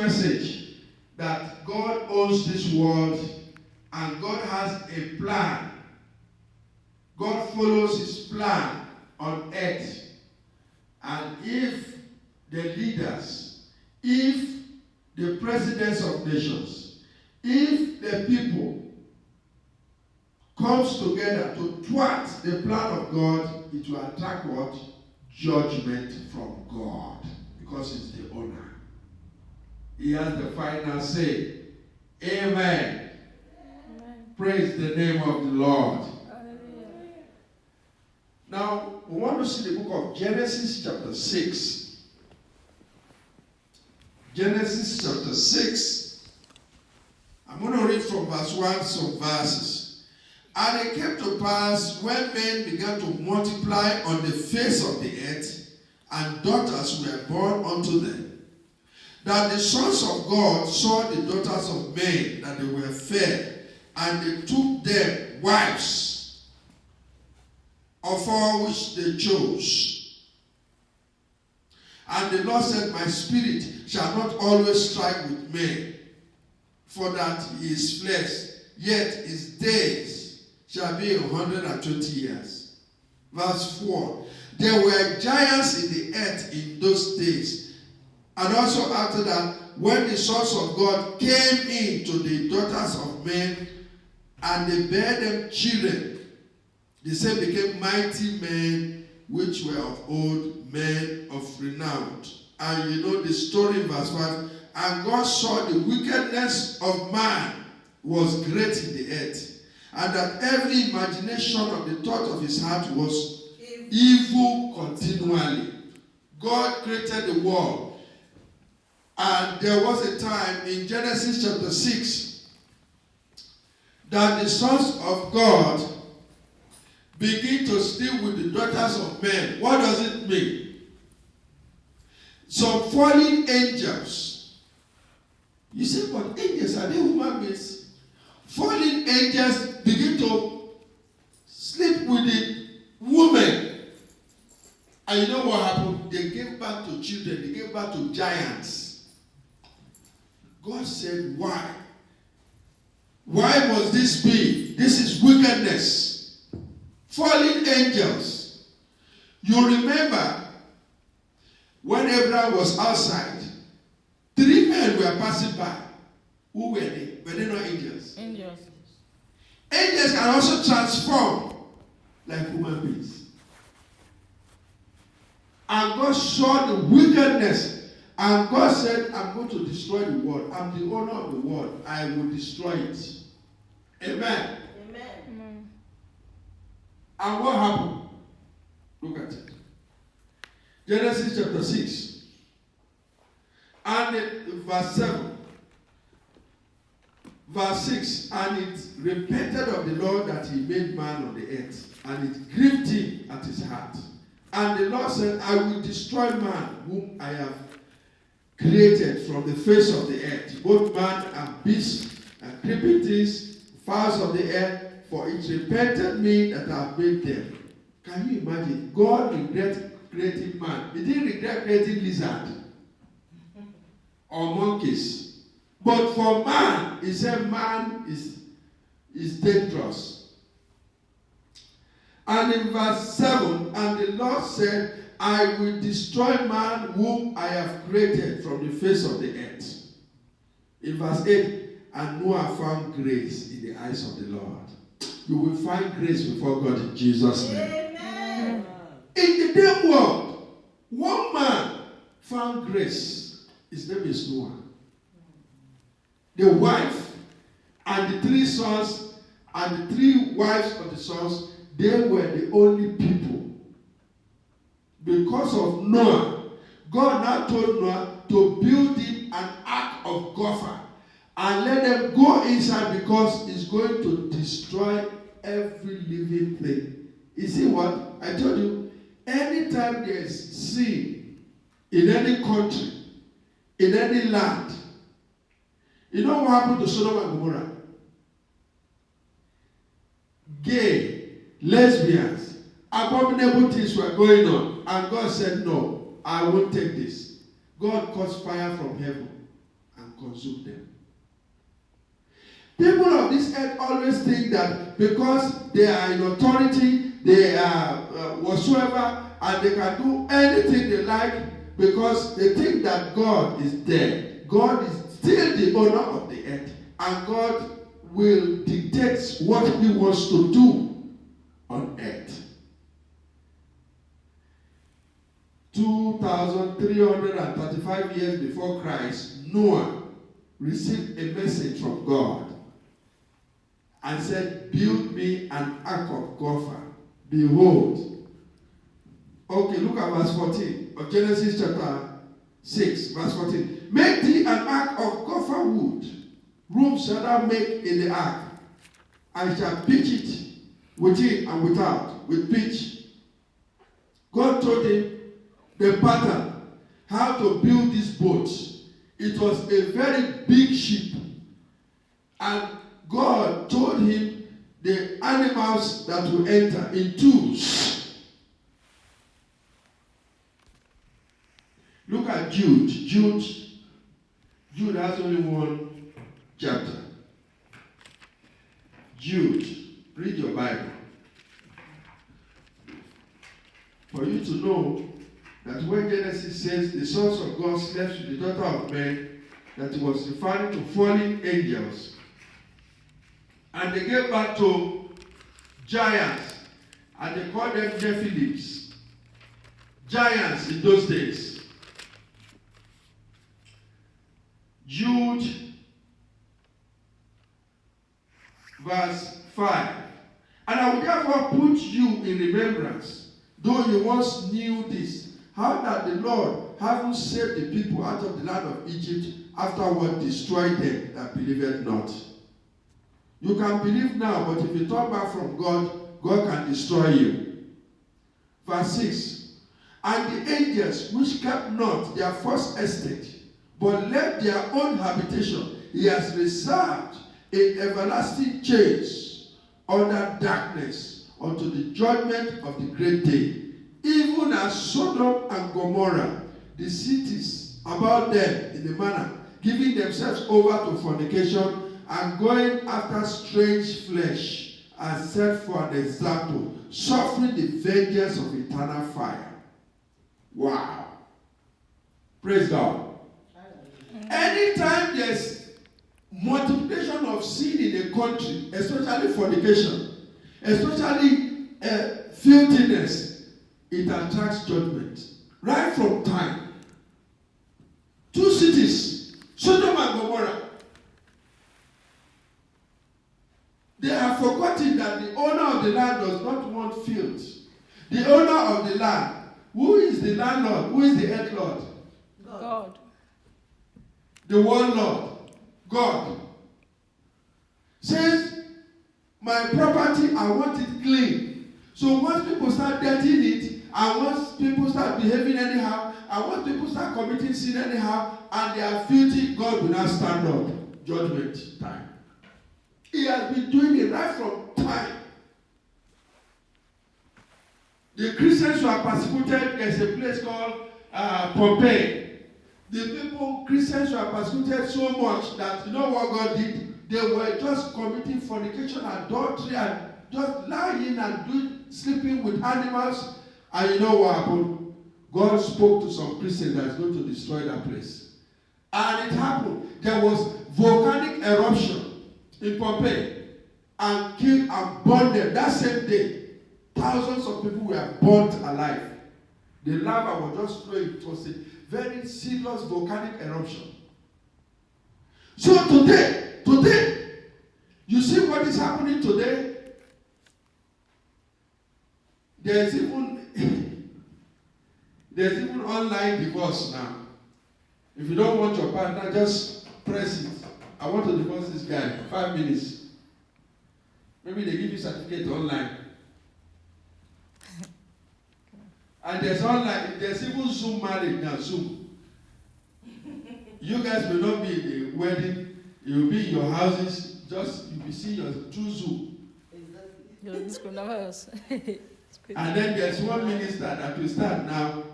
message that God owns this world and God has a plan. God follows his plan on earth. And if the leaders, if the presidents of nations, if the people comes together to thwart the plan of God, it will attract what? Judgment from God. Because he's the owner. He has the final say. Amen. Amen. Praise the name of the Lord. Hallelujah. Now, we want to see the book of Genesis chapter 6. Genesis chapter 6. I'm going to read from verse 1 some verses. And it came to pass when men began to multiply on the face of the earth, and daughters were born unto them, that the sons of God saw the daughters of men, that they were fair, and they took them wives, of all which they chose. And the Lord said, my spirit shall not always strive with men, for that he is flesh, yet his days shall be 120 years. Verse 4. There were giants in the earth in those days. And also after that, when the sons of God came in to the daughters of men, and they bare them children, the same became mighty men, which were of old, men of renown. And you know the story in verse 5. And God saw the wickedness of man was great in the earth, and that every imagination of the thought of his heart was evil continually. God created the world. And there was a time in Genesis chapter 6 that the sons of God begin to sleep with the daughters of men. What does it mean? Some fallen angels. You say, but angels, are they human beings? Fallen angels begin to sleep with the women. And you know what happened? They gave birth to children. They gave birth to giants. God said, why? Why must this be? This is wickedness. Fallen angels. You remember when Abraham was outside, 3 men were passing by. Who were they? Were they not angels? Angels. Angels can also transform like human beings. And God saw the wickedness. And God said, I'm going to destroy the world. I'm the owner of the world. I will destroy it. Amen. Amen. And what happened? Look at it. Genesis chapter 6. And verse 7. Verse 6. And it repented of the Lord that he made man on the earth. And it grieved him at his heart. And the Lord said, I will destroy man whom I have created from the face of the earth, both man and beast, and creeping things, fowls of the air, for it repented me that I have made them. Can you imagine? God regret creating man. He didn't regret creating lizard or monkeys. But for man, he said man is dangerous. And in verse 7, and the Lord said, I will destroy man whom I have created from the face of the earth. In verse 8, and Noah found grace in the eyes of the Lord. You will find grace before God in Jesus' name. Amen. In the damn world, one man found grace. His name is Noah. The wife and the 3 sons and the 3 wives of the sons, they were the only people. Because of Noah, God now told Noah to build him an ark of gopher and let them go inside, because it's going to destroy every living thing. You see what? I told you, anytime there is sin in any country, in any land, you know what happened to Sodom and Gomorrah? Gay, lesbians, abominable things were going on. And God said, no, I won't take this. God caused fire from heaven consume them. People of this earth always think that because they are in authority, they are whatsoever, and they can do anything they like because they think that God is there. God is still the owner of the earth, and God will dictate what he wants to do on earth. 2,335 years before Christ, Noah received a message from God and said, build me an ark of gopher. Behold. Okay, look at verse 14 of Genesis chapter 6, verse 14. Make thee an ark of gopher wood. Room shall thou make in the ark. I shall pitch it within and without with pitch. God told him the pattern, how to build this boat. It was a very big ship. And God told him the animals that will enter in twos. Look at Jude. Jude has only one chapter. Jude, read your Bible. For you to know that when Genesis says the sons of God slept with the daughter of men, that it was referring to fallen angels. And they gave back to giants, and they called them Nephilims. Giants in those days. Jude, verse 5. And I will therefore put you in remembrance, though you once knew this, how that the Lord, having saved the people out of the land of Egypt, afterward destroyed them that believed not. You can believe now, but if you turn back from God, God can destroy you. Verse 6. And the angels which kept not their first estate, but left their own habitation, he has reserved in everlasting chains under darkness unto the judgment of the great day. Even as Sodom and Gomorrah, the cities about them in the manner, giving themselves over to fornication and going after strange flesh, as set for an example, suffering the vengeance of eternal fire. Wow. Praise God. Anytime there's multiplication of sin in a country, especially fornication, especially filthiness, it attracts judgment. Right from time. 2 cities, Sodom and Gomorrah. They have forgotten that the owner of the land does not want filth. The owner of the land, who is the landlord? Who is the head lord? God. The one Lord, God, says, my property, I want it clean. So once people start dirtying it, and once people start behaving anyhow, and once people start committing sin anyhow, and they are filthy, God will not stand up. Judgment time. He has been doing it right from time. The Christians were persecuted. There's a place called Pompeii. The people, Christians were persecuted so much that, you know what God did? They were just committing fornication, adultery, and just lying and sleeping with animals. And you know what happened? God spoke to some Christians that is going to destroy that place. And it happened. There was volcanic eruption in Pompeii and killed and burned them that same day. Thousands of people were burnt alive. The lava was just flowing. It was a very serious volcanic eruption. So today, you see what is happening today? There's even online divorce now. If you don't want your partner, just press it. I want to divorce this guy. 5 minutes. Maybe they give you certificate online. And there's online, there's even Zoom marriage now, Zoom. You guys will not be in the wedding, you will be in your houses, just you will see your through Zoom. And then there's one minister that will start now,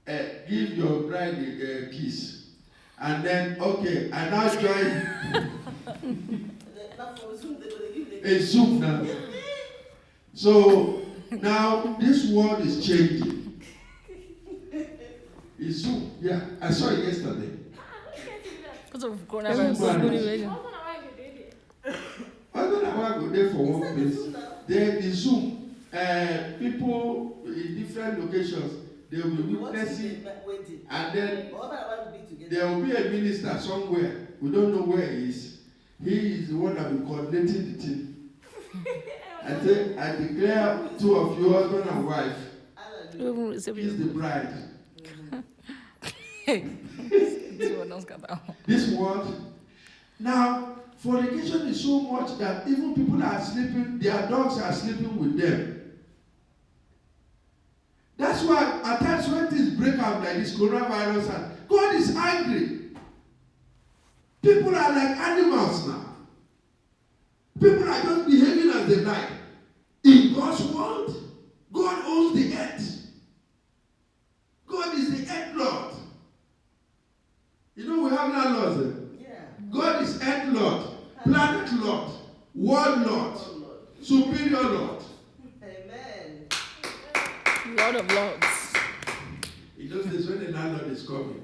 give your bride a kiss. And then, okay, I now join a Zoom now. So now this world is changing. It's Zoom. Yeah, I saw it yesterday. Because of coronavirus. I don't know why I go there for one place. Then the Zoom, people in different locations, they will be witnessing, and then there will be a minister somewhere. We don't know where he is. He is the one that will coordinating the thing. I say, I declare two of you, husband and wife, is the bride. This world. Now, fornication is so much that even people are sleeping, their dogs are sleeping with them. That's why at times when things break out like this coronavirus, God is angry. People are like animals now. People are just behaving as they like. In God's world, God owns the earth. God is the earth Lord. You know we have landlords there. Yeah. God is earth Lord, planet Lord, world Lord, superior Lord. Amen. Lord of Lords. In those days when the landlord is coming,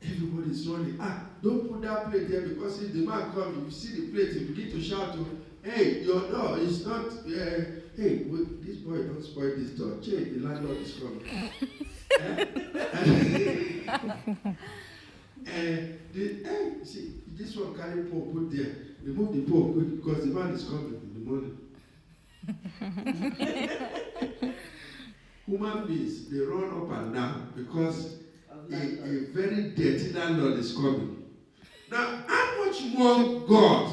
everybody is running. Don't put that plate there, because if the man comes, you see the plate, you begin to shout to him, hey, your door is not, hey, this boy don't spoil this door. Che, the landlord is coming. See, this one carry pole, put there. Remove the pole, because the man is coming in the morning. Human beings, they run up and down because a very dirty landlord is coming. Now, how much more God,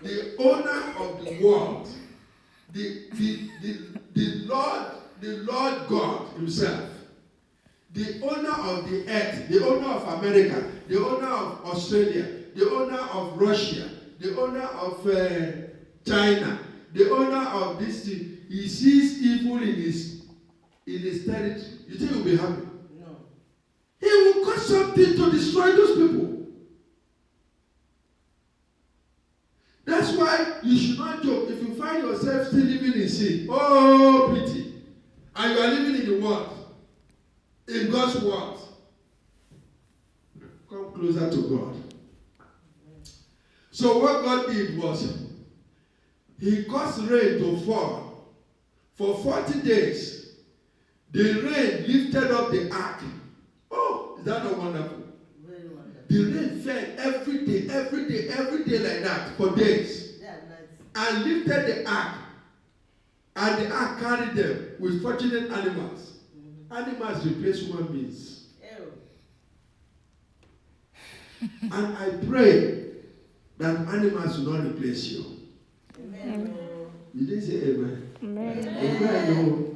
the owner of the world, the Lord God himself, the owner of the earth, the owner of America, the owner of Australia, the owner of Russia, the owner of China, the owner of this thing, he sees evil in his territory. You think he'll be happy? No. He will cause something to destroy those people. That's why you should not joke. If you find yourself still living in sin, oh pity, and you are living in the world, in God's word, come closer to God. So what God did was, he caused rain to fall for 40 days. The rain lifted up the ark. Oh, is that not wonderful? Very wonderful. The rain fell every day like that for days. Yeah, nice. And lifted the ark. And the ark carried them with fortunate animals. Mm-hmm. Animals replace human beings. Ew. And I pray that animals will not replace you. Amen. You didn't say amen. Amen. Amen.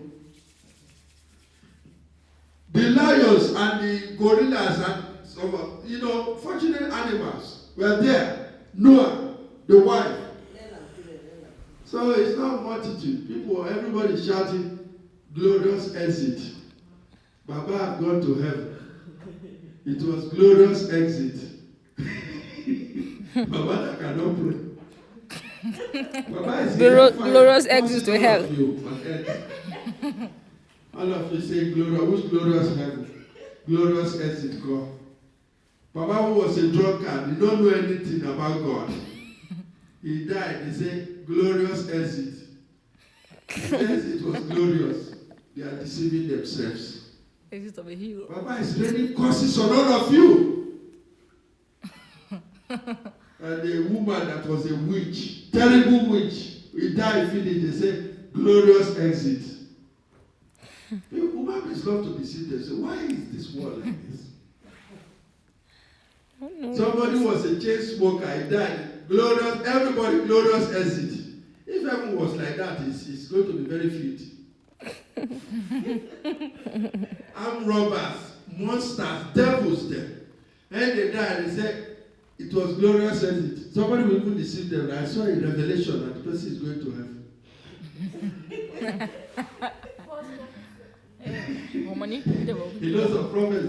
The lions and the gorillas and some, fortunate animals were there. Noah, the wife. So it's not multitude. Everybody shouting, glorious exit. Baba have gone to heaven. It was glorious exit. Baba that cannot pray. Baba is glorious exit to hell. All of you say glorious. Which glorious heaven? Glorious exit, God. Baba, who was a drunkard, he don't know anything about God. He died. They say glorious exit. The exit was glorious. They are deceiving themselves. Exit of a hero. Baba is raining curses on all of you. And the woman that was a witch, terrible witch, he died finished. They say glorious exit. Human beings love to deceive themselves. Why is this world like this? Somebody was a chain smoker, he died. Glorious, everybody, glorious exit. If everyone was like that, it's going to be very fit. Armed robbers, monsters, devils there. And they died, they said it was glorious exit. Somebody will even deceive them. I saw a revelation that the person is going to heaven. He knows of prophets.